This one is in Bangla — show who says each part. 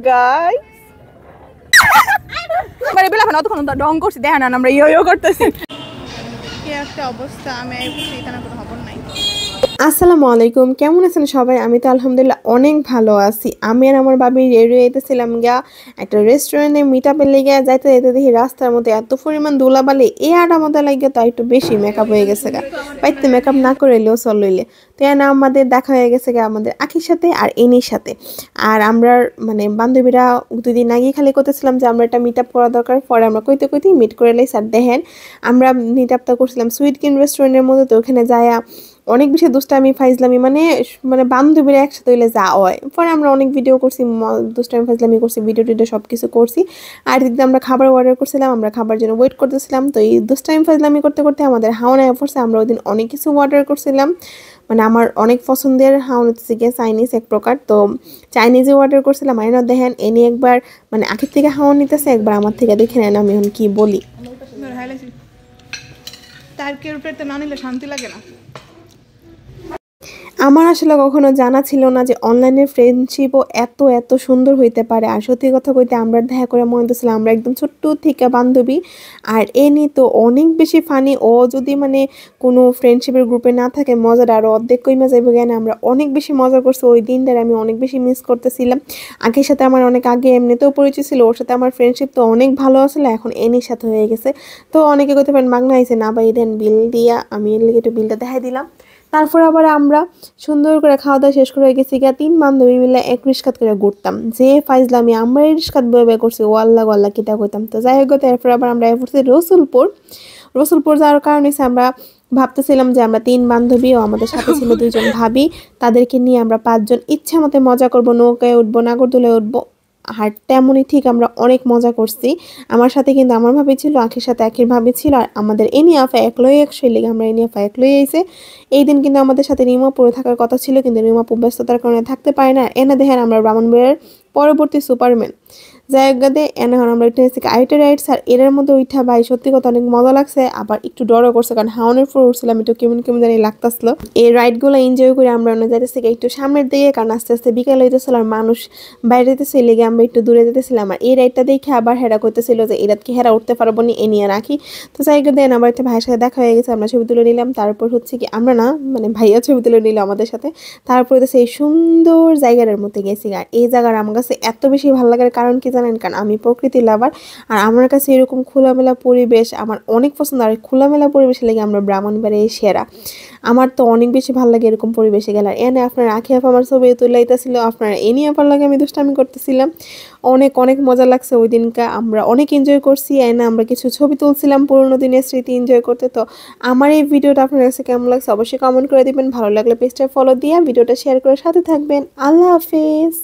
Speaker 1: গাইস মানে বেলা না তখন ডং করছি দেখেন না আমরা ইয়ো করতেছি কি একটা অবস্থা আমি এখানে কোনো খবর নাই।
Speaker 2: আসসালামু আলাইকুম, কেমন আছেন সবাই? আমি তো আলহামদুলিল্লাহ অনেক ভালো আছি। আমি আর আমার বাবি রেডি হইতেছিলাম গিয়া একটা রেস্টুরেন্টে মিট আপে লেগে যাইতে যাইতে দেখি রাস্তার মধ্যে এত পরিমাণ ধুলাবালি এই আটার মধ্যে লাগে তো একটু বেশি মেকআপ হয়ে গেছে গা। পাইতে মেকআপ না করে এলেও চল লইলে তো না আমাদের দেখা হয়ে গেছে গা আমাদের আখির সাথে আর এনির সাথে। আর আমরা মানে বান্ধবীরা 2 দিন আগে খালি করতেছিলাম যে আমরা একটা মিট আপ করা দরকার, পরে আমরা কইতে কইতে মিট করে লাই। স্যার দেখেন আমরা মিট আপটা করছিলাম সুইট কিন রেস্টুরেন্টের মধ্যে, তো ওখানে যায়া অনেক বেশি দুষ্টামি ফাইজলামি মানে মানে বান্ধবীরা একসাথে হইলে যা হয়। পরে আমরা অনেক ভিডিও করছি, দুষ্টামি ফাইজলামি করছি, ভিডিও টিডিও সব কিছু করছি। আর দিদি আমরা খাবার অর্ডার করছিলাম, আমরা খাবার জন্য ওয়েট করতেছিলাম। তো এই দুষ্টামি ফাইজলামি করতে করতে আমাদের হাওয়া নেওয়া পড়ছে। আমরা ওই দিন অনেক কিছু অর্ডার করছিলাম, মানে আমার অনেক পছন্দের হাওন হচ্ছে গিয়ে চাইনিজ এক প্রকার। তো চাইনিজে অর্ডার করছিলাম। আইন দেখেন এনে একবার মানে আখির থেকে হাওয়া নিতেছে, একবার আমার থেকে দেখে নেন আমি এখন কি বলি।
Speaker 1: তার কেউ পেতে না নিলে শান্তি লাগে না।
Speaker 2: আমার আসলে কখনো জানা ছিল না যে অনলাইনের ফ্রেন্ডশিপও এত এত সুন্দর হইতে পারে। আর সত্যি কথা কইতে আমরা দেখা করে মনে হচ্ছিলাম আমরা একদম ছোট্ট থেকে বান্ধবী। আর এনি তো অনেক বেশি ফানি। ও যদি মানে কোনো ফ্রেন্ডশিপের গ্রুপে না থাকে মজাটা আরও অর্ধেক কইমা যাইব জ্ঞান। আমরা অনেক বেশি মজা করছি ওই দিনটার, আমি অনেক বেশি মিস করতেছিলাম। আগের সাথে আমার অনেক আগে এমনিতেও পরিচয় ছিল, ওর সাথে আমার ফ্রেন্ডশিপ তো অনেক ভালো আসলে, এখন এনির সাথে হয়ে গেছে। তো অনেকে কইতে পারেন মাগনা আইছে না ভাই দেন বিল দিয়া, আমি এর লিগে একটু বিলটা দেখাই দিলাম। তারপর আবার আমরা সুন্দর করে খাওয়া দাওয়া শেষ করে গেছি গিয়া 3 বান্ধবী মিলে এক রিস্কাত করে ঘুরতাম। যে ফাইজলামি আমরা এই রিস্কাত বয়ে করছি ও আল্লাহ আল্লাহ কিতা কইতাম। তো যাই হোক তারপর আবার আমরা পড়ছি রসুলপুর যাওয়ার কারণে আমরা ভাবতেছিলাম যে আমরা 3 বান্ধবী ও আমাদের সাথে ছিল 2 জন ভাবি, তাদেরকে নিয়ে আমরা 5 জন ইচ্ছা মতো মজা করবো, নৌকায় উঠবো, নাগরদোলায় উঠবো। আর তেমনই ঠিক আমরা অনেক মজা করছি। আমার সাথে কিন্তু আমার ভাবি ছিল, আখির সাথে আখির ভাবি ছিল, আর আমাদের এনিয়াফা একলই একশো লেগে আমরা এনিয়াফা একলই আইছে। এই দিন কিন্তু আমাদের সাথে রিমাপুরে থাকার কথা ছিল, কিন্তু রিমাপু ব্যস্ততার কারণে থাকতে পারে না। এনে দেখেন আমরা ব্রাহ্মণবাড়িয়ার পরবর্তী সুপারম্যান জায়গাতে এনে হন আমরা উঠে আইটা রাইডস। আর এর মধ্যে উঠা ভাই সত্যি কথা অনেক মজা লাগছে, আবার একটু ডরও করছে কারণ হাওনের ফ্লোর উঠছিলাম, একটু কেমন কেমন জানি লাগতেছিল। এই রাইডগুলো এনজয় করে আমরা অন্য যাইতেছি একটু সামনের দিকে, কারণ আস্তে আস্তে বিকেল হইতেছিল আর মানুষ বাইরে যেতেছে, লেগে আমরা একটু দূরে যেতেছিলাম। আর এই রাইডটা দেখে আবার হেরা করতেছিল যে এই রাতকে হেরা উঠতে পারবো নি, এ নিয়ে রাখি। তো জায়গা দেন আমার একটা ভাইয়ের সাথে দেখা হয়ে গেছে, আমরা ছবি তুলে নিলাম। তারপর হচ্ছে কি আমরা না মানে ভাইয়া ছবি তুলে নিল আমাদের সাথে। তারপর হচ্ছে এই সুন্দর জায়গাটার মধ্যে গেছি। আর এই জায়গার আমার কাছে এত বেশি ভালো লাগার কারণ কি জানেন? কারণ আমি প্রকৃতি লাভার, আর আমার কাছে এরকম খোলামেলা পরিবেশ আমার অনেক পছন্দ। আর খোলামেলা পরিবেশে লেগে আমরা ব্রাহ্মণবাড়িয়ায় সেরা। আমার তো অনেক বেশি ভালো লাগে এরকম পরিবেশে গেলে। আর এনে আপনার আখি আপা আমার ছবি তুলাইতেছিল, আপনার এনি আপার লাগে আমি দুষ্টামি করতেছিলাম। অনেক অনেক মজা লাগছে ওই দিনকা, আমরা অনেক এনজয় করছি। এনে আমরা কিছু ছবি তুলছিলাম পুরোনো দিনের স্মৃতি এনজয় করতে। তো আমার এই ভিডিওটা আপনার কাছে কেমন লাগছে অবশ্যই কমেন্ট করে দিবেন। ভালো লাগলে পেজটা ফলো দিয়ে ভিডিওটা শেয়ার করে সাথে থাকবেন। আল্লাহ হাফেজ।